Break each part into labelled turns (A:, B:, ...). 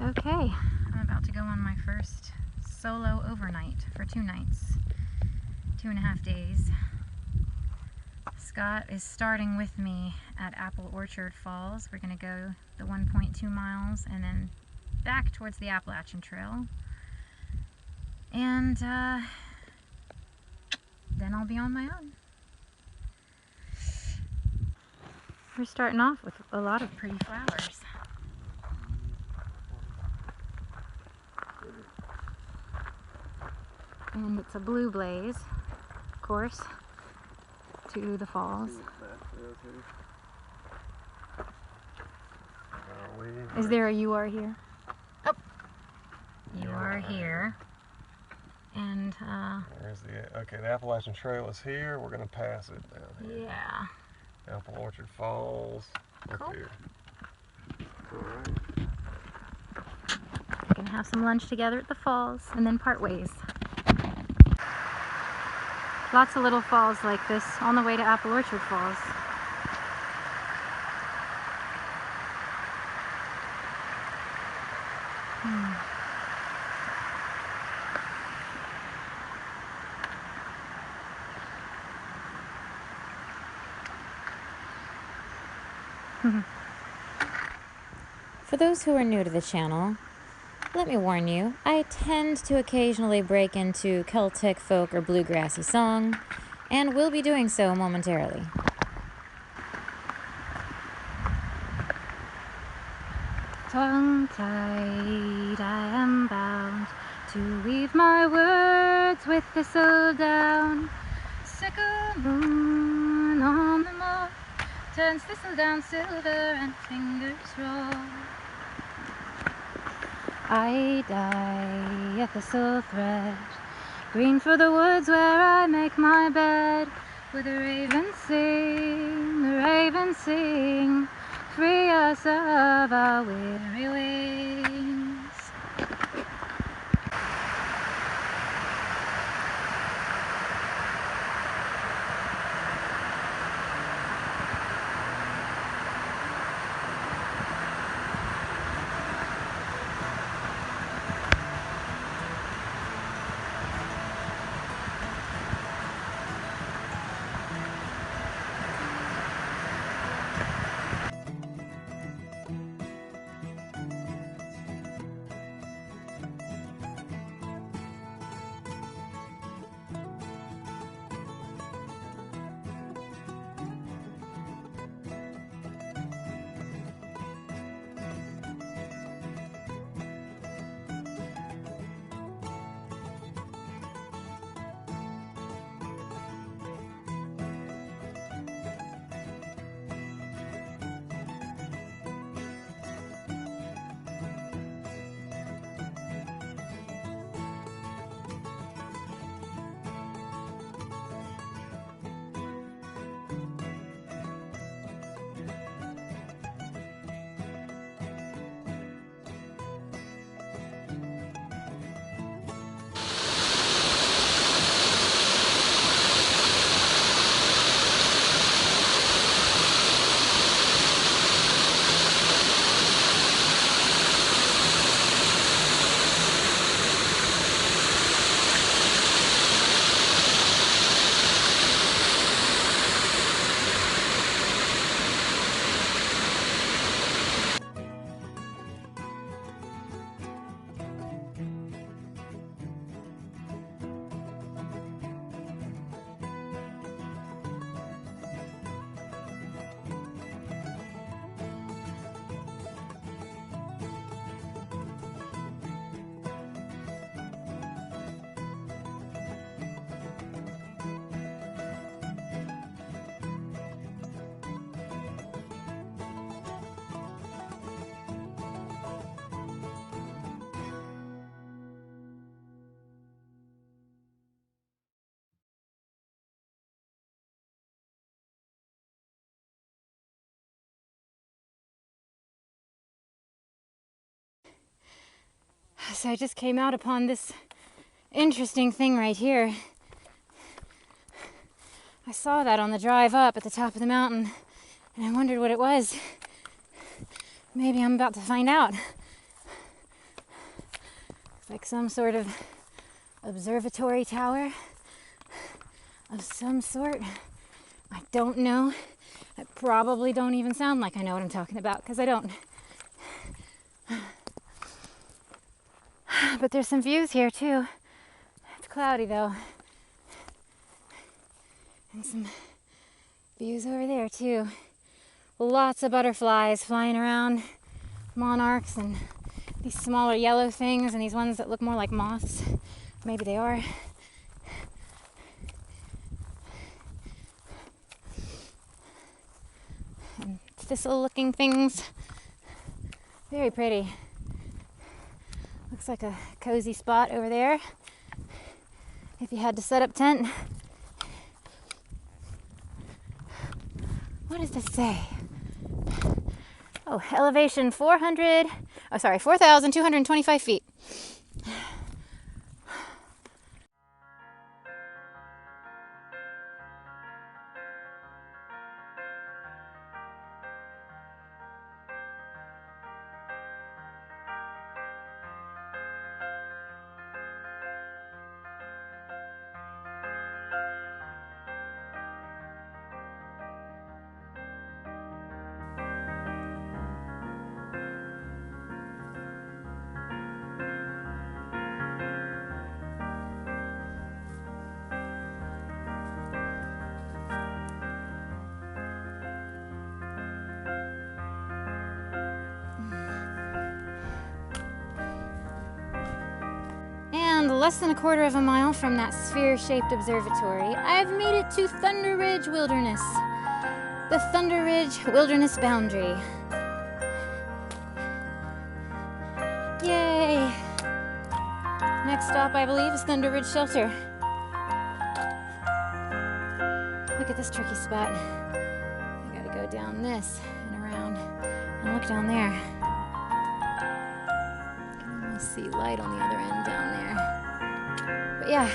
A: Okay, I'm about to go on my first solo overnight for 2 nights, 2.5 days. Scott is starting with me at Apple Orchard Falls. We're going to go the 1.2 miles and then back towards the Appalachian Trail. And then I'll be on my own. We're starting off with a lot of pretty flowers. And it's a blue blaze, of course, to the falls. Is there a "you are here"? Oh! You are here. And,
B: there's the Appalachian Trail is here. We're going to pass it down here.
A: Yeah.
B: Apple Orchard Falls,
A: Cool.
B: up here. Alright.
A: We're going to have some lunch together at the falls and then part ways. Lots of little falls like this on the way to Apple Orchard Falls.
C: For those who are new to the channel, let me warn you, I tend to occasionally break into Celtic folk or bluegrassy song, and will be doing so momentarily.
A: Tongue-tied, I am bound to weave my words with thistledown. Sickle moon on the moor turns thistledown silver and fingers roll. I dye a thistle thread, green for the woods where I make my bed. With the ravens sing, free us of our weary wings. So I just came out upon this interesting thing right here. I saw that on the drive up at the top of the mountain, and I wondered what it was. Maybe I'm about to find out. like some sort of observatory tower of some sort. I don't know. I probably don't even sound like I know what I'm talking about, because I don't. But there's some views here too. It's cloudy though. And some views over there too. Lots of butterflies flying around, monarchs, and these smaller yellow things, and these ones that look more like moths. Maybe they are. And thistle-looking things. Very pretty. Looks like a cozy spot over there if you had to set up tent. What does this say? Oh, elevation 4,225 feet. And less than a quarter of a mile from that sphere-shaped observatory, I've made it to Thunder Ridge Wilderness, the Thunder Ridge Wilderness boundary. Yay! Next stop, I believe, is Thunder Ridge Shelter. Look at this tricky spot. I gotta go down this and around and look down there. I can almost see light on the other end down there. But yeah.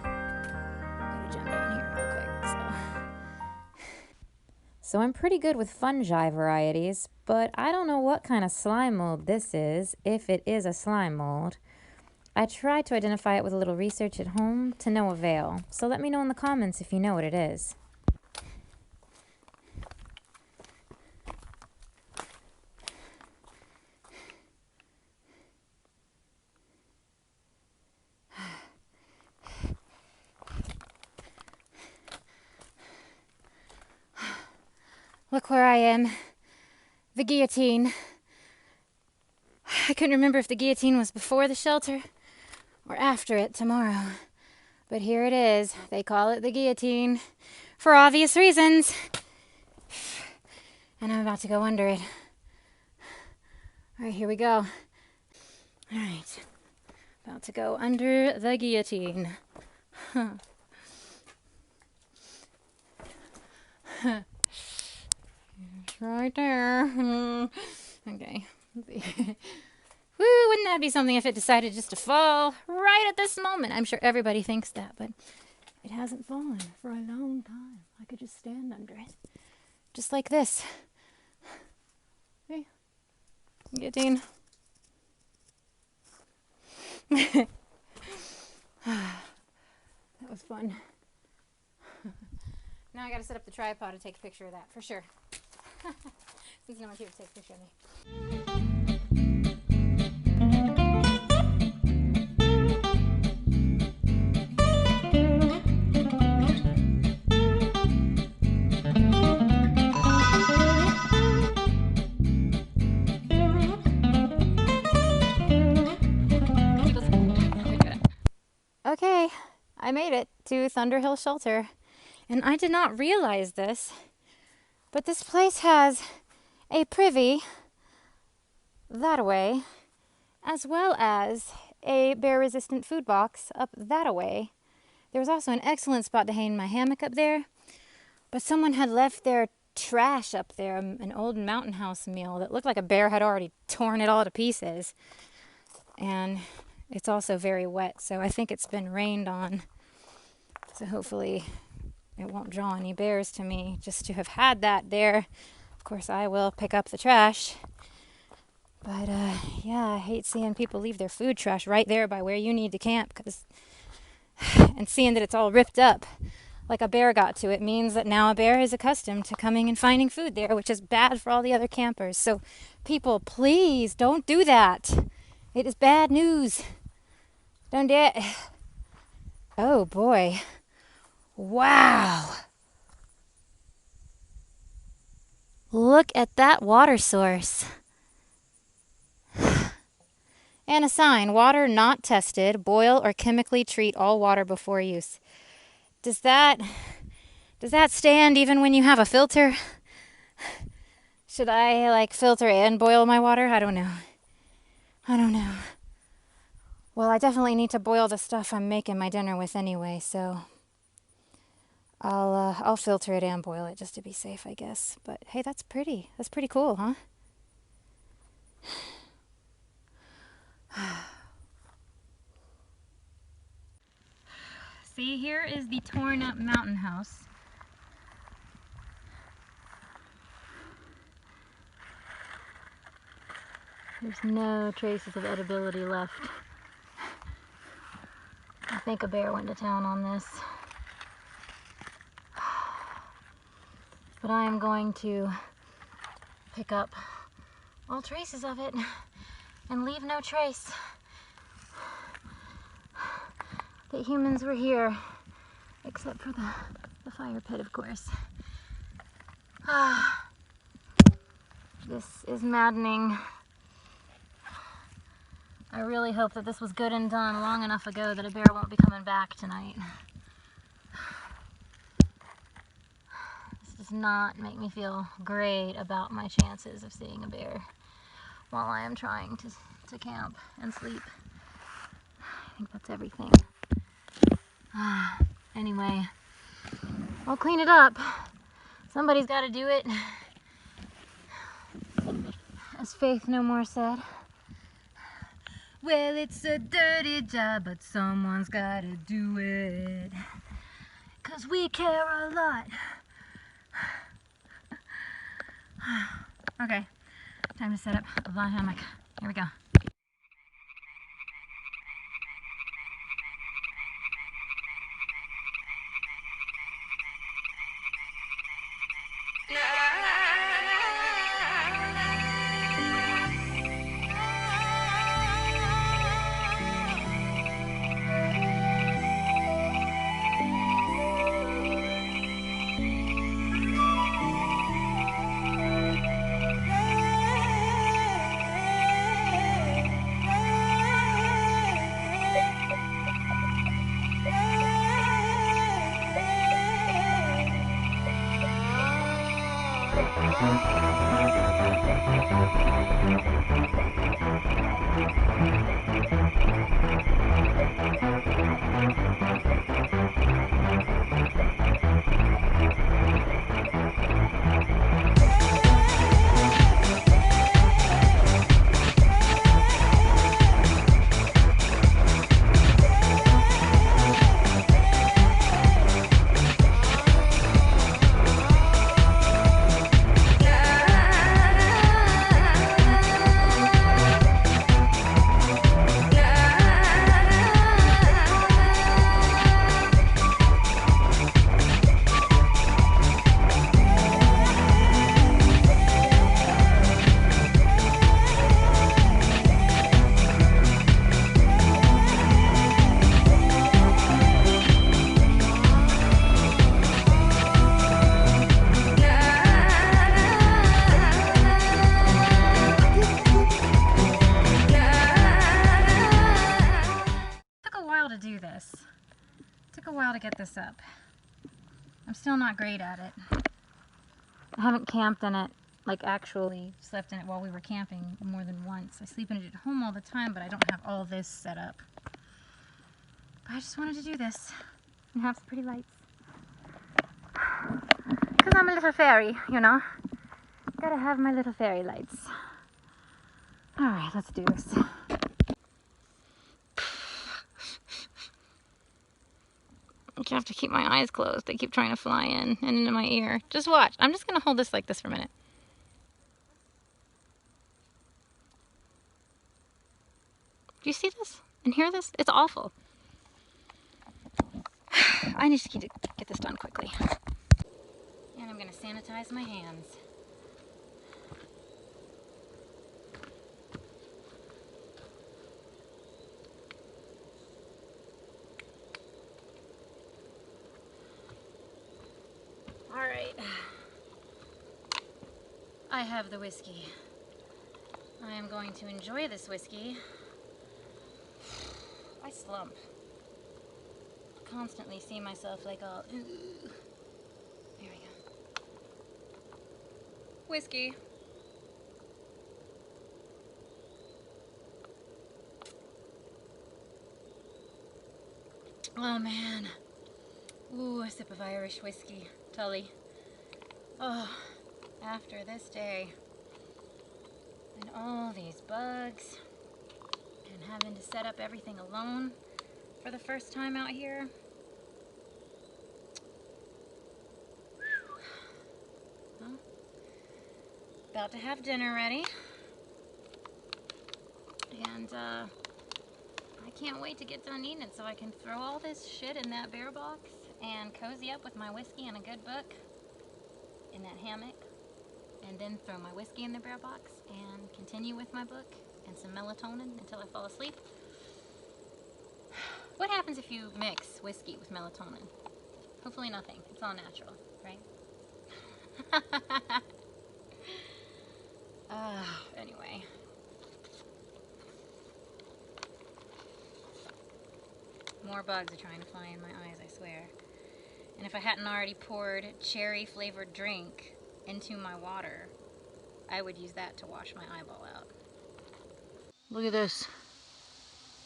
A: Gotta jump down here real quick,
C: So I'm pretty good with fungi varieties, but I don't know what kind of slime mold this is, if it is a slime mold. I tried to identify it with a little research at home, to no avail. So let me know in the comments if you know what it is.
A: Look where I am. The guillotine. I couldn't remember if the guillotine was before the shelter or after it tomorrow. But here it is. They call it the guillotine for obvious reasons. And I'm about to go under it. All right, here we go. All right. About to go under the guillotine. It's right there. Okay. Let's see. Woo, wouldn't that be something if it decided just to fall right at this moment? I'm sure everybody thinks that, but it hasn't fallen for a long time. I could just stand under it. Just like this. Hey, guillotine. That was fun. Now I gotta set up the tripod to take a picture of that, for sure. Since no one's here to take a picture of me. Okay, I made it to Thunder Hill Shelter. And I did not realize this, but this place has a privy that way, as well as a bear-resistant food box up that way. There was also an excellent spot to hang my hammock up there, but someone had left their trash up there, an old Mountain House meal that looked like a bear had already torn it all to pieces. And it's also very wet, so I think it's been rained on. So hopefully it won't draw any bears to me just to have had that there. Of course, I will pick up the trash. But yeah, I hate seeing people leave their food trash right there by where you need to camp, and seeing that it's all ripped up like a bear got to it means that now a bear is accustomed to coming and finding food there, which is bad for all the other campers. So people, please don't do that. It is bad news. Don't do it. Oh boy. Wow. Look at that water source. And a sign, water not tested, boil or chemically treat all water before use. Does that stand even when you have a filter? Should I like filter and boil my water? I don't know. Well, I definitely need to boil the stuff I'm making my dinner with anyway, so I'll filter it and boil it just to be safe, I guess. But hey, that's pretty. That's pretty cool, huh? See, here is the torn up mountain house. There's no traces of edibility left. I think a bear went to town on this. But I am going to pick up all traces of it and leave no trace that humans were here, except for the fire pit, of course. This is maddening. I really hope that this was good and done long enough ago that a bear won't be coming back tonight. This does not make me feel great about my chances of seeing a bear while I am trying to camp and sleep. I think that's everything. Anyway, I'll clean it up. Somebody's got to do it. As Faith No More said. Well, it's a dirty job, but someone's got to do it. 'Cause we care a lot. Okay, time to set up the hammock. Here we go. To get this up. I'm still not great at it. I haven't camped in it, like actually slept in it while we were camping more than once. I sleep in it at home all the time, but I don't have all this set up. But I just wanted to do this and have some pretty lights. Because I'm a little fairy, you know. Gotta have my little fairy lights. Alright, let's do this. I have to keep my eyes closed. They keep trying to fly in and into my ear. Just watch. I'm just going to hold this like this for a minute. Do you see this and hear this? It's awful. I need to get this done quickly. And I'm going to sanitize my hands. All right. I have the whiskey. I am going to enjoy this whiskey. I slump. Constantly see myself like all, ooh. There we go. Whiskey. Oh man. Ooh, a sip of Irish whiskey. Tully. Oh, after this day. And all these bugs. And having to set up everything alone for the first time out here. Well, about to have dinner ready. And I can't wait to get done eating it so I can throw all this shit in that bear box and cozy up with my whiskey and a good book in that hammock, and then throw my whiskey in the bear box and continue with my book and some melatonin until I fall asleep. What happens if you mix whiskey with melatonin? Hopefully nothing. It's all natural, right? Anyway. More bugs are trying to fly in my eyes, I swear. And if I hadn't already poured cherry flavored drink into my water, I would use that to wash my eyeball out. Look at this.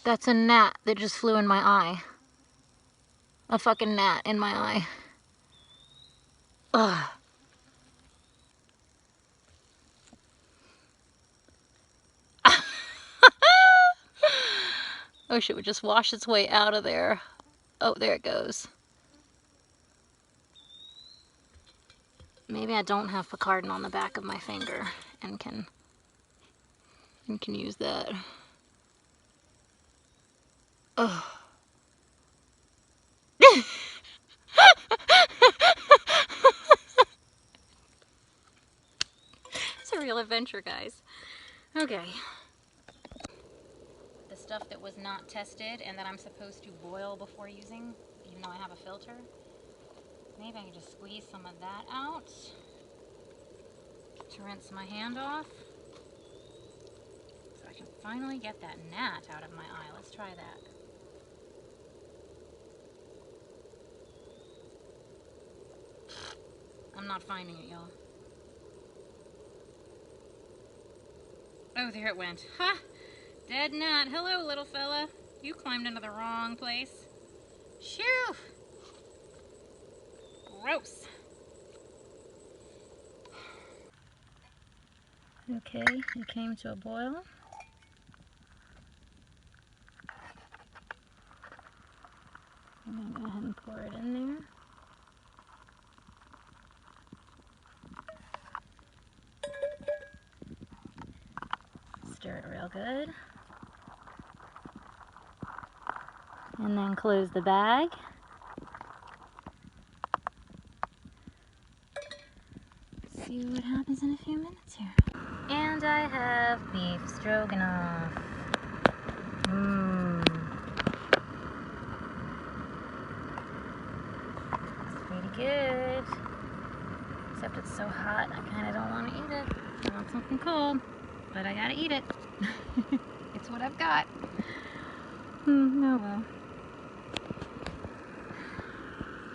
A: That's a gnat that just flew in my eye. A fucking gnat in my eye. Ugh. I wish it would just wash its way out of there. Oh, there it goes. Maybe I don't have Picardin on the back of my finger and can use that. Ugh. It's a real adventure, guys. Okay. The stuff that was not tested and that I'm supposed to boil before using, even though I have a filter. Maybe I can just squeeze some of that out to rinse my hand off. So I can finally get that gnat out of my eye. Let's try that. I'm not finding it, y'all. Oh, there it went. Ha! Dead gnat. Hello, little fella. You climbed into the wrong place. Shoo! Gross. Okay, it came to a boil. I'm going to go ahead and pour it in there. Stir it real good. And then close the bag. See what happens in a few minutes here. And I have beef stroganoff. Mmm. It's pretty good. Except it's so hot, I kind of don't want to eat it. I want something cold, but I gotta eat it. It's what I've got. Oh well.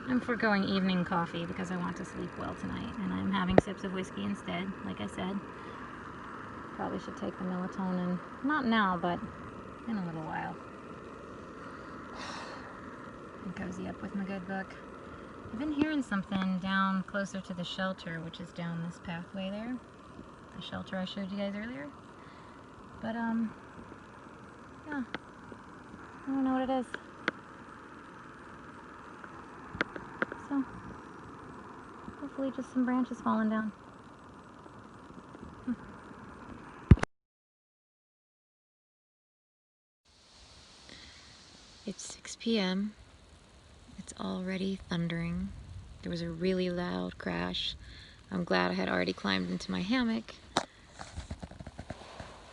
A: I'm foregoing evening coffee because I want to sleep well tonight, and I'm having sips of whiskey instead, like I said. Probably should take the melatonin. Not now, but in a little while. And cozy up with my good book. I've been hearing something down closer to the shelter, which is down this pathway there. The shelter I showed you guys earlier. But, yeah. I don't know what it is. So, hopefully just some branches falling down.
C: It's 6 p.m. It's already thundering. There was a really loud crash. I'm glad I had already climbed into my hammock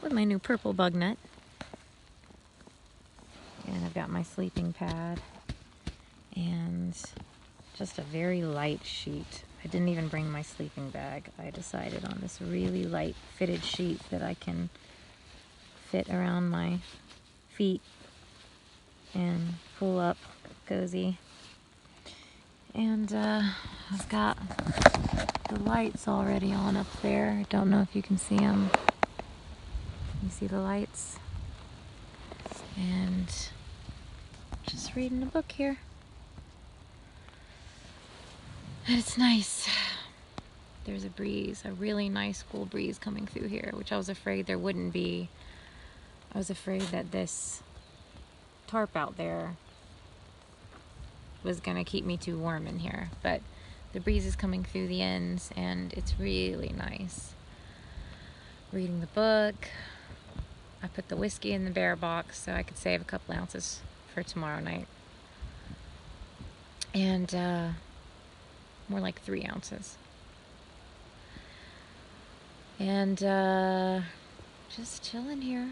C: with my new purple bug net. And I've got my sleeping pad and just a very light sheet. I didn't even bring my sleeping bag. I decided on this really light fitted sheet that I can fit around my feet and pull up cozy. And I've got the lights already on up there. I don't know if you can see them. You see the lights? And just reading a book here. And it's nice. There's a breeze, a really nice cool breeze coming through here, which I was afraid there wouldn't be. I was afraid that this tarp out there was gonna keep me too warm in here, but the breeze is coming through the ends and it's really nice. Reading the book. I put the whiskey in the bear box so I could save a couple ounces for tomorrow night. And more like 3 ounces. And just chilling here.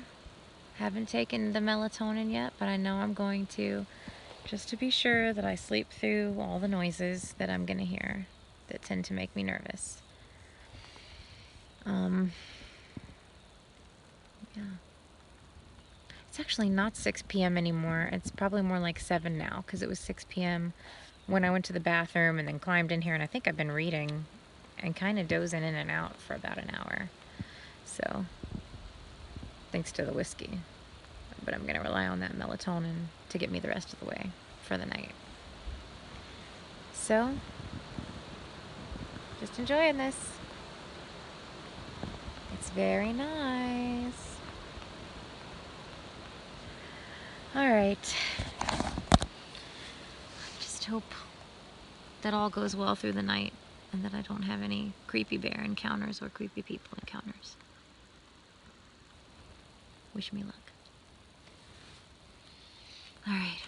C: Haven't taken the melatonin yet, but I know I'm going to, just to be sure that I sleep through all the noises that I'm gonna hear that tend to make me nervous. Yeah. It's actually not 6 p.m. anymore. It's probably more like 7 now, because it was 6 p.m. when I went to the bathroom and then climbed in here, and I think I've been reading and kind of dozing in and out for about an hour. So, thanks to the whiskey. But I'm going to rely on that melatonin to get me the rest of the way for the night. So, just enjoying this. It's very nice. Alright. Just hope that all goes well through the night and that I don't have any creepy bear encounters or creepy people encounters. Wish me luck. Alright.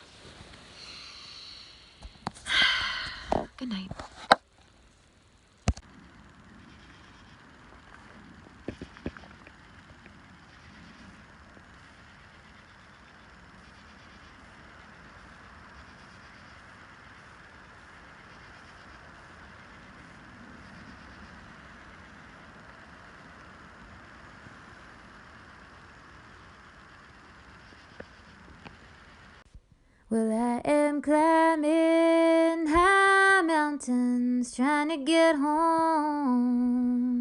C: Good night. Well, I am climbing high mountains trying to get home.